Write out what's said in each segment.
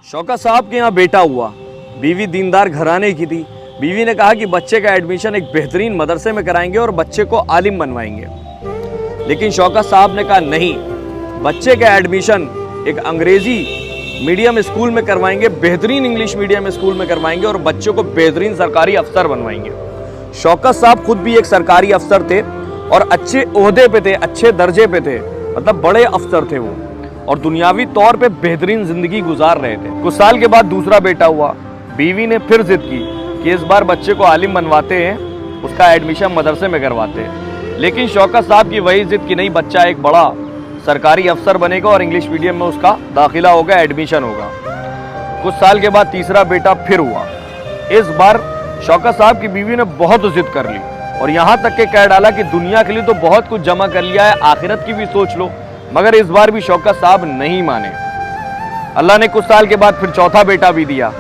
शौकत साहब के यहाँ बेटा हुआ, बीवी दीनदार घराने की थी। बीवी ने कहा कि बच्चे का एडमिशन एक बेहतरीन मदरसे में कराएंगे और बच्चे को आलिम बनवाएंगे। लेकिन शौकत साहब ने कहा नहीं, बच्चे का एडमिशन एक अंग्रेजी मीडियम स्कूल में करवाएंगे, बेहतरीन इंग्लिश मीडियम स्कूल में करवाएंगे और बच्चों को बेहतरीन सरकारी अफसर बनवाएंगे। शौकत साहब खुद भी एक सरकारी अफसर थे और अच्छे ओहदे पे थे, अच्छे दर्जे पे थे, मतलब बड़े अफसर थे वो, और दुनियावी तौर पे बेहतरीन जिंदगी गुजार रहे थे। कुछ साल के बाद दूसरा बेटा हुआ। बीवी ने फिर जिद की कि इस बार बच्चे को आलिम बनवाते हैं, उसका एडमिशन मदरसे में करवाते हैं। लेकिन शौकत साहब की वही जिद कि नहीं, बच्चा एक बड़ा सरकारी अफसर बनेगा और इंग्लिश मीडियम में उसका दाखिला होगा, एडमिशन होगा। कुछ साल के बाद तीसरा बेटा फिर हुआ। इस बार शौकत साहब की बीवी ने बहुत जिद कर ली और यहाँ तक के कह डाला कि दुनिया के लिए तो बहुत कुछ जमा कर लिया है, आखिरत की भी सोच लो। मगर इस बार भी शौकत साहब नहीं माने। अल्लाह ने कुछ साल के बाद फिर चौथा बेटा भी दिया।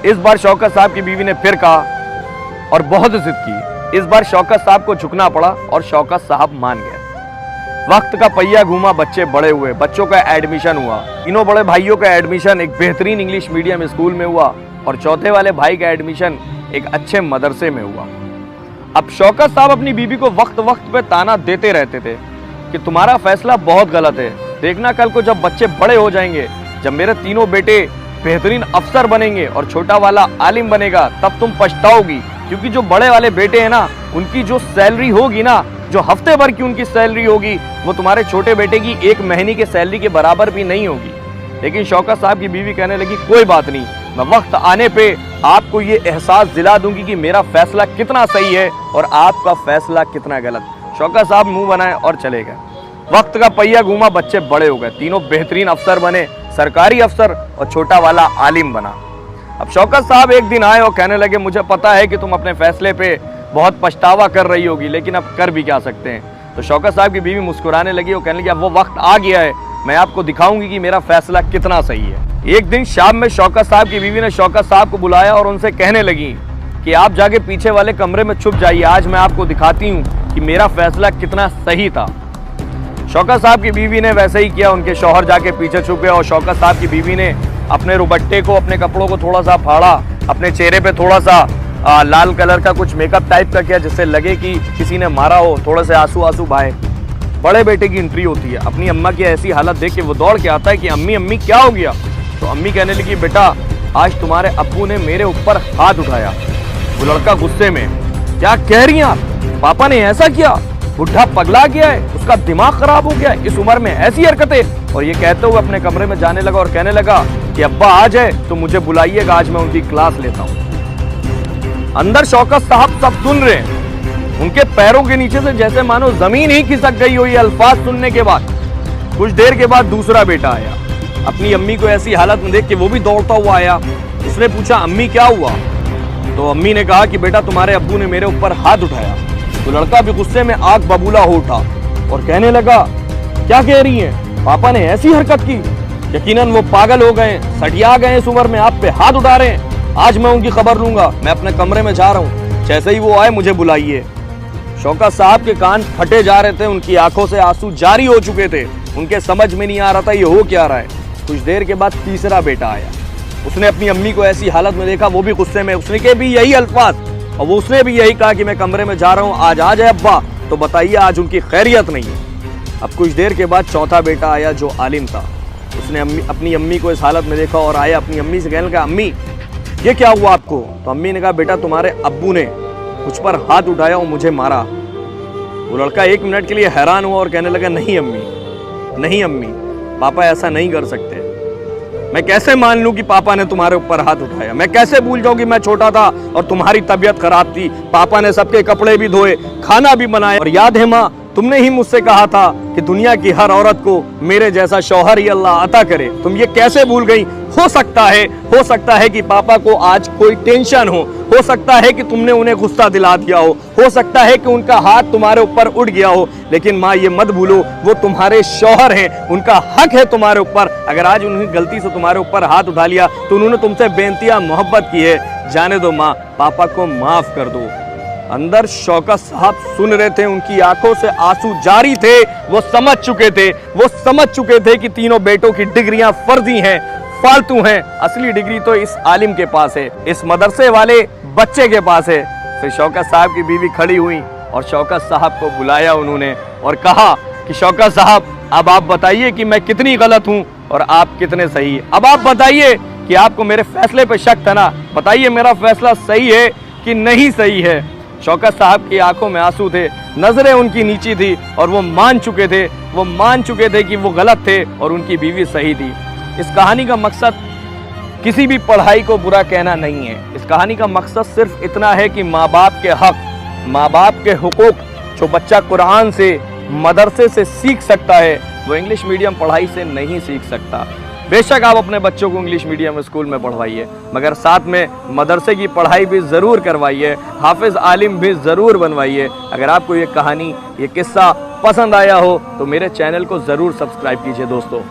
इस बार शौकत साहब की बीवी ने फिर कहा और बहुत जिद की। इस बार शौकत साहब को झुकना पड़ा और शौकत साहब मान गए। वक्त का पहिया घूमा, बच्चे बड़े हुए, बच्चों का एडमिशन हुआ। तीनों बड़े भाइयों का एडमिशन एक बेहतरीन इंग्लिश मीडियम स्कूल में हुआ और चौथे वाले भाई का एडमिशन एक अच्छे मदरसे में हुआ। अब शौकत साहब अपनी बीवी को वक्त वक्त पे ताना देते रहते थे कि तुम्हारा फैसला बहुत गलत है। देखना कल को जब बच्चे बड़े हो जाएंगे, जब मेरे तीनों बेटे बेहतरीन अफसर बनेंगे और छोटा वाला आलिम बनेगा, तब तुम पछताओगी। क्योंकि जो बड़े वाले बेटे हैं ना, उनकी जो सैलरी होगी ना, जो हफ्ते भर की उनकी सैलरी होगी, वो तुम्हारे छोटे बेटे की एक महीने की सैलरी के बराबर भी नहीं होगी। लेकिन शौकत साहब की बीवी कहने लगी कोई बात नहीं, मैं वक्त आने पे आपको ये एहसास दिला दूंगी कि मेरा फैसला कितना सही है और आपका फैसला कितना गलत। शौकत साहब मुंह बनाए और चले गए। वक्त का पहिया घूमा, बच्चे बड़े हो गए, तीनों बेहतरीन अफसर बने, सरकारी अफसर, और छोटा वाला आलिम बना। अब शौकत साहब एक दिन आए और कहने लगे मुझे पता है कि तुम अपने फैसले पे बहुत पछतावा कर रही होगी, लेकिन अब कर भी क्या सकते हैं। तो शौकत साहब की बीवी मुस्कुराने लगी और कहने लगी अब वो वक्त आ गया है, मैं आपको दिखाऊंगी कि मेरा फैसला कितना सही है। एक दिन शाम में शौकत साहब की बीवी ने शौकत साहब को बुलाया और उनसे कहने लगी कि आप जाके पीछे वाले कमरे में छुप जाइए, आज मैं आपको दिखाती हूँ कि मेरा फैसला कितना सही था। शौकत साहब की बीवी ने वैसे ही किया, उनके शौहर जाके पीछे छुप गए और शौकत साहब की बीवी ने अपने रुबट्टे को, अपने कपड़ों को थोड़ा सा फाड़ा, अपने चेहरे पे थोड़ा सा लाल कलर का कुछ मेकअप टाइप का किया जिससे लगे कि किसी ने मारा हो, थोड़े से आंसू आंसू बहाए। बड़े बेटे की एंट्री होती है। अपनी अम्मा की ऐसी हालत देख के वो दौड़ के आता है कि अम्मी अम्मी क्या हो गया। तो अम्मी कहने लगी बेटा आज तुम्हारे अब्बू ने मेरे ऊपर हाथ उठाया। वो लड़का गुस्से में, क्या कह रही हैं आप, पापा ने ऐसा किया, बुढ़ा पगला गया है, उसका दिमाग खराब हो गया है, इस उम्र में ऐसी हरकतें। और ये कहते हुए अपने कमरे में जाने लगा और कहने लगा कि अब्बा आ जाए तो मुझे बुलाइएगा, आज मैं उनकी क्लास लेता हूँ। अंदर शौकत साहब सब सुन रहे हैं, उनके पैरों के नीचे से जैसे मानो जमीन ही खिसक गई हो ये अल्फाज सुनने के बाद। कुछ देर के बाद दूसरा बेटा आया। अपनी अम्मी को ऐसी हालत में देख के वो भी दौड़ता हुआ आया। उसने पूछा अम्मी क्या हुआ। तो अम्मी ने कहा कि बेटा तुम्हारे अब्बू ने मेरे ऊपर हाथ उठाया। तो लड़का भी गुस्से में आग बबूला हो उठा और कहने लगा क्या कह रही हैं, पापा ने ऐसी हरकत की, यकीनन वो पागल हो गए, सटिया गए इस उम्र में, आप पे हाथ उठा रहे हैं, आज मैं उनकी खबर लूंगा, मैं अपने कमरे में जा रहा हूँ, जैसे ही वो आए मुझे बुलाइए। शौकत साहब के कान फटे जा रहे थे, उनकी आंखों से आंसू जारी हो चुके थे, उनके समझ में नहीं आ रहा था ये हो क्या रहा है। कुछ देर के बाद तीसरा बेटा आया। उसने अपनी अम्मी को ऐसी हालत में देखा, वो भी गुस्से में, उसने के भी यही अल्फाज और वो उसने भी यही कहा कि मैं कमरे में जा रहा हूँ, आज आ जाए अब्बा तो बताइए आज उनकी खैरियत नहीं है। अब कुछ देर के बाद चौथा बेटा आया जो आलिम था। उसने अपनी अम्मी को इस हालत में देखा और आया, अपनी अम्मी से कहने लगा अम्मी ये क्या हुआ आपको। तो अम्मी ने कहा बेटा तुम्हारे अब्बू ने मुझ पर हाथ उठाया और मुझे मारा। वो लड़का एक मिनट के लिए हैरान हुआ और कहने लगा नहीं अम्मी, नहीं अम्मी, पापा ऐसा नहीं कर सकते। मैं कैसे मान लूं कि पापा ने तुम्हारे ऊपर हाथ उठाया, मैं कैसे भूल जाऊं कि मैं छोटा था और तुम्हारी तबीयत खराब थी, पापा ने सबके कपड़े भी धोए, खाना भी बनाया, और याद है माँ तुमने ही मुझसे कहा था कि दुनिया की हर औरत को मेरे जैसा शौहर ही अल्लाह अता करे, तुम ये कैसे भूल गई। हो सकता है कि पापा को आज कोई टेंशन हो सकता है कि तुमने उन्हें गुस्सा दिला दिया हो सकता है कि उनका हाथ तुम्हारे ऊपर उठ गया हो, लेकिन माँ ये मत भूलो वो तुम्हारे शौहर हैं, उनका हक है तुम्हारे ऊपर। अगर आज उन्होंने गलती से तुम्हारे ऊपर हाथ उठा लिया तो उन्होंने तुमसे बेनतिया मोहब्बत की है, जाने दो माँ, पापा को माफ कर दो। अंदर शौकत साहब सुन रहे थे, उनकी आंखों से आंसू जारी थे, वो समझ चुके थे कि तीनों बेटों की डिग्रियां फर्जी हैं, फालतू हैं, असली डिग्री तो इस आलिम के पास है, इस मदरसे वाले बच्चे के पास है। फिर शौकत साहब की बीवी खड़ी हुई और शौकत साहब को बुलाया उन्होंने और कहा कि शौकत साहब, अब आप बताइए कि मैं कितनी गलत हूं और आप कितने सही हैं। अब आप बताइए कि आपको मेरे फैसले पे शक था ना, बताइए मेरा फैसला सही है कि नहीं सही है। शौकत साहब की आंखों में आंसू थे, नजरें उनकी नीची थी और वो मान चुके थे कि वो गलत थे और उनकी बीवी सही थी। इस कहानी का मकसद किसी भी पढ़ाई को बुरा कहना नहीं है। इस कहानी का मकसद सिर्फ इतना है कि माँ बाप के हक, माँ बाप के हुकूक जो बच्चा कुरान से, मदरसे से सीख सकता है, वो इंग्लिश मीडियम पढ़ाई से नहीं सीख सकता। बेशक आप अपने बच्चों को इंग्लिश मीडियम स्कूल में पढ़वाइए, मगर साथ में मदरसे की पढ़ाई भी ज़रूर करवाइए, हाफिज़ आलिम भी ज़रूर बनवाइए। अगर आपको ये कहानी, ये किस्सा पसंद आया हो तो मेरे चैनल को ज़रूर सब्सक्राइब कीजिए दोस्तों।